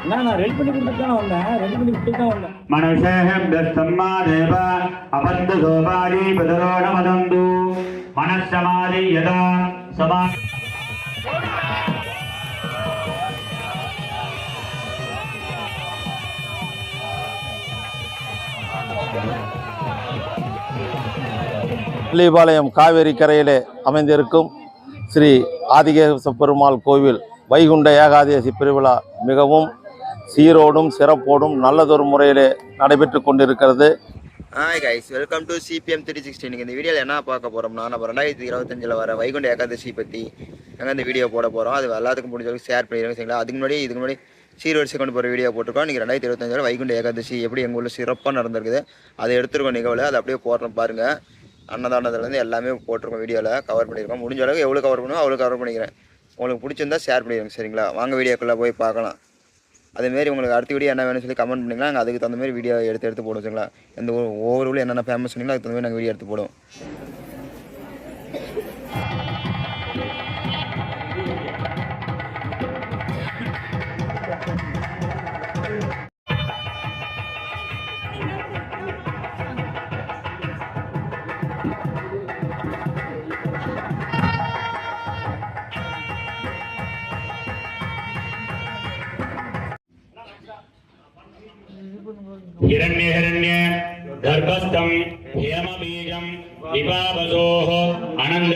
நான் ரெடி பண்ணி கொடுத்துட்டு தான் வந்தேன். ரெடி பண்ணி கொடுத்துட்டு தான் வந்தேன். மனுஷேஹம் தஸ்தம்மா தேவ அபந்து சோபாதி பதரோண மதந்து மனசமாதி யதா சமா பள்ளிபாளையம் காவேரி கரையிலே அமைந்திருக்கும் ஸ்ரீ ஆதிகேச பெருமாள் கோவில் வைகுண்ட ஏகாதசி பெருவிழா மிகவும் சீரோடும் சிறப்போடும் நல்லதொரு முறையிலே நடைபெற்று கொண்டிருக்கிறது. Hi guys, welcome to CPM 360. இன்னைக்கு இந்த வீடியோவில் என்ன பார்க்க போகிறோம்னா, நம்ம 2025 வர வைகுண்ட ஏகாதசி பற்றி இந்த வீடியோ போட போகிறோம். அது எல்லாத்துக்கும் முடிஞ்சவங்க ஷேர் பண்ணிடுங்க சரிங்களா. இதுக்கு முன்னாடி சீர்வரிசை கொண்டு போகிற வீடியோ போட்டிருக்கோம். இன்றைக்கி 2025 வைகுண்ட ஏகாதசி எப்படி எங்கள் ஊரில் சிறப்பாக நடந்திருக்குது அதை எடுத்துருக்கோம் நிகழ்வில். அதை அப்படியே போடுறோம் பாருங்கள். அன்னதானத்துலேருந்து எல்லாமே போட்டிருக்கோம், வீடியோவில் கவர் பண்ணியிருக்கோம். முடிஞ்ச அளவுக்கு எவ்வளோ கவர் பண்ணுவோம் அவ்வளோ கவர் பண்ணிக்கிறேன். உங்களுக்கு பிடிச்சிருந்தா ஷேர் பண்ணிடுங்க சரிங்களா. வாங்க வீடியோக்குள்ளே போய் பார்க்கலாம். அதேமாரி உங்களுக்கு அடுத்த வீடியோ என்ன வேணும்னு சொல்லி கமெண்ட் பண்ணிங்களா. நாங்கள் அதுக்கு தகுந்த மாதிரி வீடியோ எடுத்து போடுவோம் சரிங்களா. எந்த ஒவ்வொரு ஊரில் என்னென்ன ஃபேமஸ் சொன்னீங்களோ அதுக்கு தகுந்த மாதிரி நாங்கள் வீடியோ எடுத்து போடுவோம். हिरण्य गर्भस्थं हेमबीजं विपावसोः आनन्द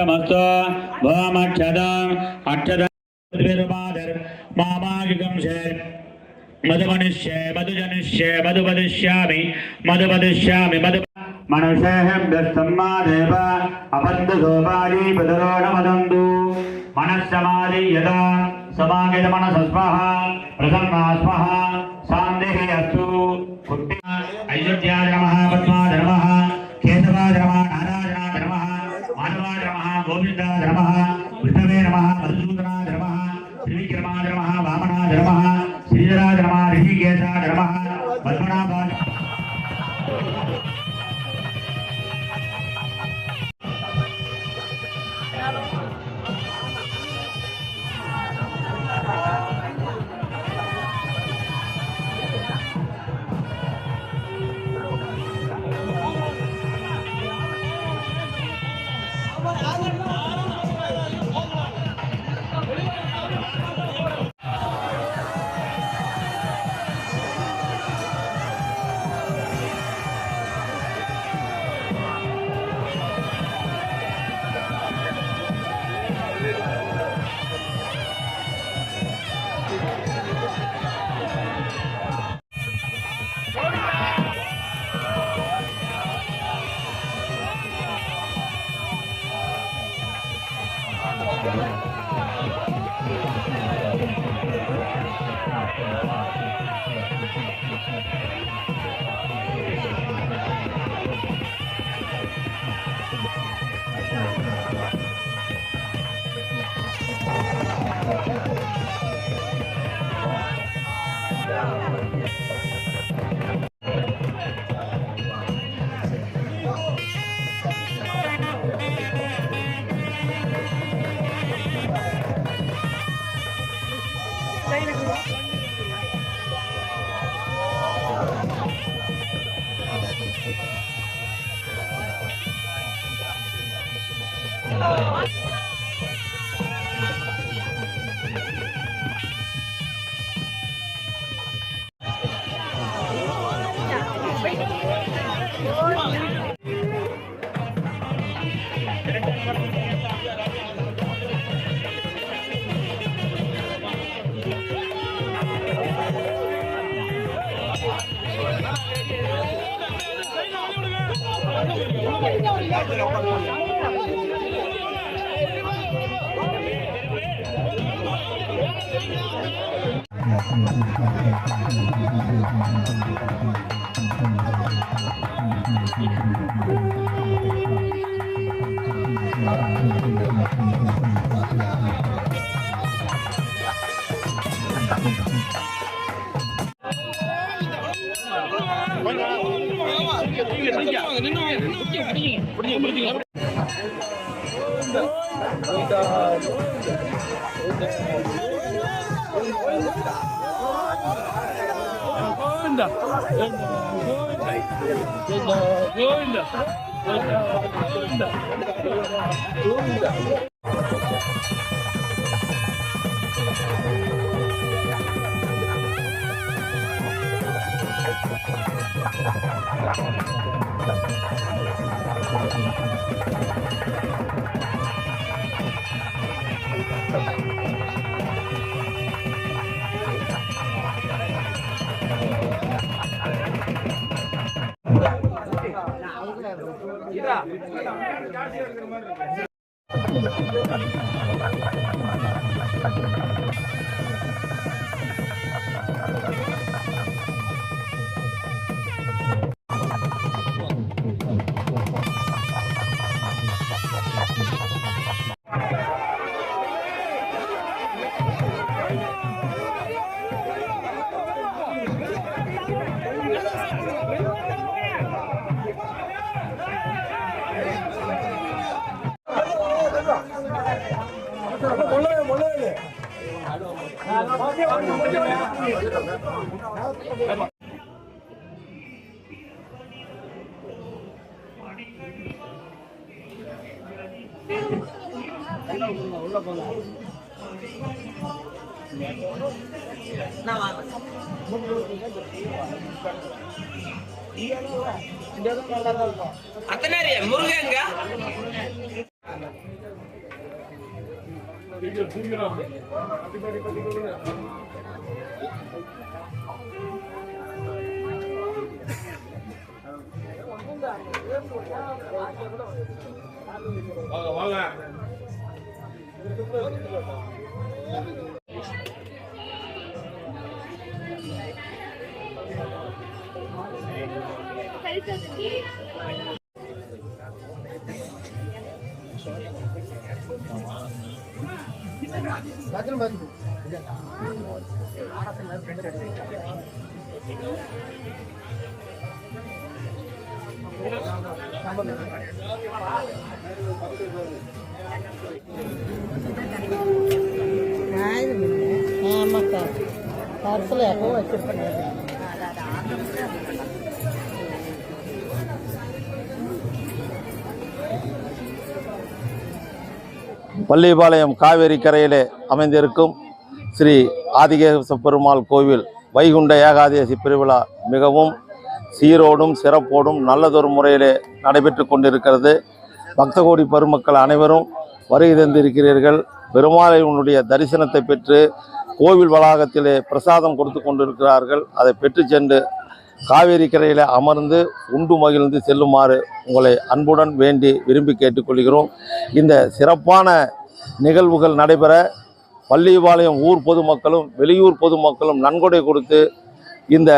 मस्तो वामक्षदं अक्षदं मामागिकं शेर मधुमनुष्य मधुजनुष्य मधुपदिष्यामि मधु मनुष्येहं दस्तम्मा देव अबन्धु सोपादि पदरोण मदन्तु मनस्समाधि यदा समागत मनसस्मः प्रसन्ना स्मः शान्तिः अस्तु अयोध्याय नमः पद्माय नमः केशवाय नमः नारायणाय नमः माधवाय नमः गोविन्दाय नमः विष्णवे नमः मधुसूदनाय नमः श्रीविक्रमाय नमः वामनाय नमः श्रीधराय नमः ऋषिकेशाय नमः पद्मनाभाय அத்தனை முருகங்க ஆமாக்கா பார்சல் எப்பவும் வச்சிருப்பேன். பள்ளிபாளையம் காவேரி கரையிலே அமைந்திருக்கும் ஸ்ரீ ஆதிகேச பெருமாள் கோவில் வைகுண்ட ஏகாதசி பெருவிழா மிகவும் சீரோடும் சிறப்போடும் நல்லதொரு முறையிலே நடைபெற்று கொண்டிருக்கிறது. பக்த கோடி பெருமக்கள் அனைவரும் வருகை தந்திருக்கிறீர்கள். பெருமாளுடைய தரிசனத்தை பெற்று கோவில் வளாகத்திலே பிரசாதம் கொடுத்து கொண்டிருக்கிறார்கள். அதை பெற்று சென்று காவேரி கரையில் அமர்ந்து உண்டு மகிழ்ந்து செல்லுமாறு உங்களை அன்புடன் வேண்டி விரும்பி கேட்டுக்கொள்கிறோம். இந்த சிறப்பான நிகழ்வுகள் நடைபெற பள்ளிபாளையம் ஊர் பொதுமக்களும் வெளியூர் பொதுமக்களும் நன்கொடை கொடுத்து இந்த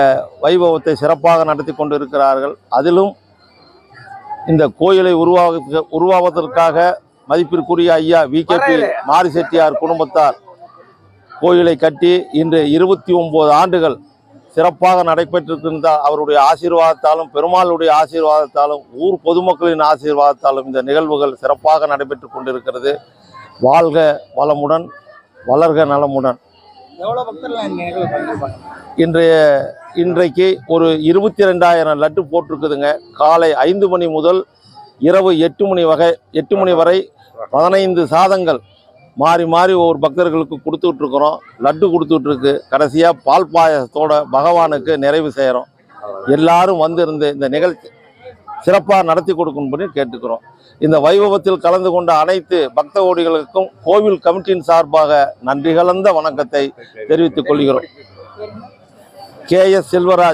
வைபவத்தை சிறப்பாக நடத்தி கொண்டிருக்கிறார்கள். அதிலும் இந்த கோயிலை உருவாவதற்காக மதிப்பிற்குரிய ஐயா விகேபி மாரி செட்டியார் குடும்பத்தார் கோயிலை கட்டி இன்று 29 ஆண்டுகள் சிறப்பாக நடைபெற்றிருக்கின்ற அவருடைய ஆசீர்வாதத்தாலும் பெருமாளுடைய ஆசீர்வாதத்தாலும் ஊர் பொதுமக்களின் ஆசீர்வாதத்தாலும் இந்த நிகழ்வுகள் சிறப்பாக நடைபெற்று கொண்டிருக்கிறது. வாழ்க வளமுடன், வளர்க நலமுடன். இன்றைக்கு ஒரு 22,000 லட்டு போட்டிருக்குதுங்க. காலை 5 மணி முதல் இரவு 8 மணி வரை 15 சாதங்கள் மாறி மாறி ஒவ்வொரு பக்தர்களுக்கு கொடுத்துட்ருக்குறோம். லட்டு கொடுத்துட்ருக்கு. கடைசியாக பால் பாயசத்தோட பகவானுக்கு நிறைவு செய்கிறோம். எல்லாரும் வந்திருந்து இந்த நிகழ்ச்சி சிறப்பாக நடத்தி கொடுக்கும்படி கேட்டுக்கிறோம். இந்த வைபவத்தில் கலந்து கொண்ட அனைத்து பக்த கோடிகளுக்கும் கோவில் கமிட்டியின் சார்பாக நன்றி கலந்த வணக்கத்தை தெரிவித்துக் கொள்கிறோம். KS செல்வராஜ்.